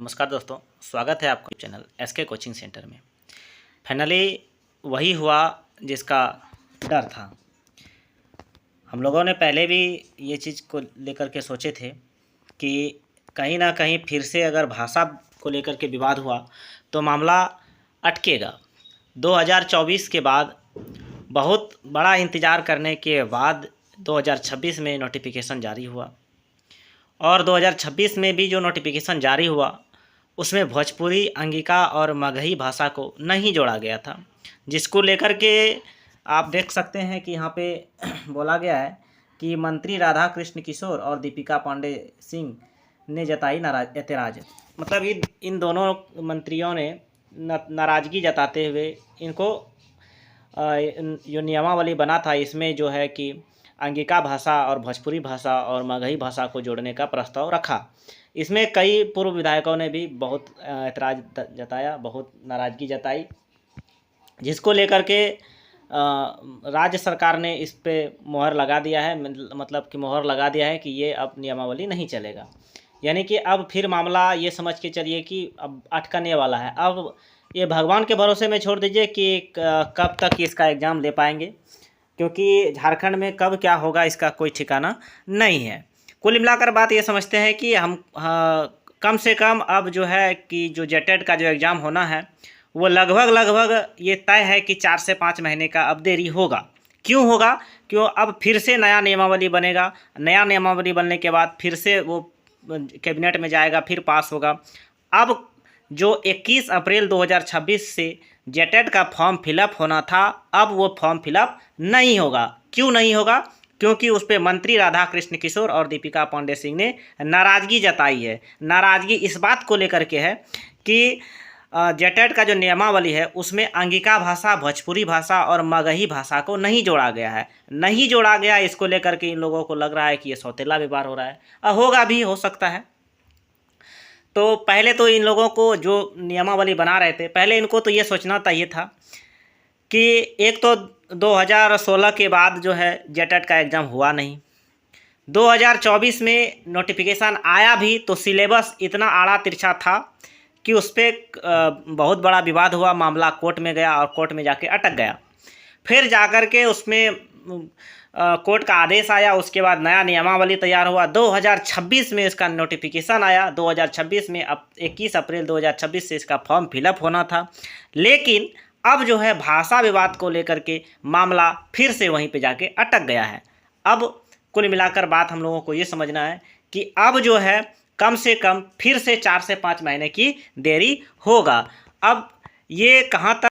नमस्कार दोस्तों, स्वागत है आपका चैनल एसके कोचिंग सेंटर में। फाइनली वही हुआ जिसका डर था। हम लोगों ने पहले भी ये चीज़ को लेकर के सोचे थे कि कहीं ना कहीं फिर से अगर भाषा को लेकर के विवाद हुआ तो मामला अटकेगा। 2024 के बाद बहुत बड़ा इंतज़ार करने के बाद 2026 में नोटिफिकेशन जारी हुआ और 2026 में भी जो नोटिफिकेशन जारी हुआ उसमें भोजपुरी, अंगिका और मगही भाषा को नहीं जोड़ा गया था, जिसको लेकर के आप देख सकते हैं कि यहाँ पे बोला गया है कि मंत्री राधा कृष्ण किशोर और दीपिका पांडे सिंह ने जताई ऐतराज़। मतलब इन दोनों मंत्रियों ने नाराज़गी जताते हुए इनको जो नियमावली बना था इसमें जो है कि अंगिका भाषा और भोजपुरी भाषा और मगही भाषा को जोड़ने का प्रस्ताव रखा। इसमें कई पूर्व विधायकों ने भी बहुत ऐतराज़ जताया, बहुत नाराज़गी जताई, जिसको लेकर के राज्य सरकार ने इस पे मोहर लगा दिया है। मतलब कि मोहर लगा दिया है कि ये अब नियमावली नहीं चलेगा। यानी कि अब फिर मामला ये समझ के चलिए कि अब अटकने वाला है। अब ये भगवान के भरोसे में छोड़ दीजिए कि कब तक इसका एग्ज़ाम ले पाएंगे, क्योंकि झारखंड में कब क्या होगा इसका कोई ठिकाना नहीं है। कुल मिलाकर बात ये समझते हैं कि हम कम से कम अब जो है कि जो जेटेट का जो एग्ज़ाम होना है वो लगभग ये तय है कि 4 से 5 महीने का अब देरी होगा। क्यों होगा? क्यों अब फिर से नया नियमावली बनेगा। नया नियमावली बनने के बाद फिर से वो कैबिनेट में जाएगा, फिर पास होगा। अब जो 21 अप्रैल 2026 से जेटेट का फॉर्म फिलअप होना था, अब वो फॉर्म फिलअप नहीं होगा। क्यों नहीं होगा? क्योंकि उस पर मंत्री राधा कृष्ण किशोर और दीपिका पांडे सिंह ने नाराज़गी जताई है। नाराज़गी इस बात को लेकर के है कि जेटेट का जो नियमावली है उसमें अंगिका भाषा, भोजपुरी भाषा और मगही भाषा को नहीं जोड़ा गया है। नहीं जोड़ा गया, इसको लेकर के इन लोगों को लग रहा है कि ये सौतेला व्यवहार हो रहा है। होगा भी, हो सकता है। तो पहले तो इन लोगों को जो नियमावली बना रहे थे, पहले इनको तो ये सोचना चाहिए था कि एक तो 2016 के बाद जो है जेटेट का एग्ज़ाम हुआ नहीं। 2024 में नोटिफिकेशन आया भी तो सिलेबस इतना आड़ा तिरछा था कि उस पर बहुत बड़ा विवाद हुआ, मामला कोर्ट में गया और कोर्ट में जाके अटक गया। फिर जाकर के उसमें कोर्ट का आदेश आया, उसके बाद नया नियमावली तैयार हुआ। 2026 में इसका नोटिफिकेशन आया। 2026 में अब 21 अप्रैल 2026 से इसका फॉर्म फिलअप होना था, लेकिन अब जो है भाषा विवाद को लेकर के मामला फिर से वहीं पे जाके अटक गया है। अब कुल मिलाकर बात हम लोगों को ये समझना है कि अब जो है कम से कम फिर से 4 से 5 महीने की देरी होगा। अब ये कहाँ तक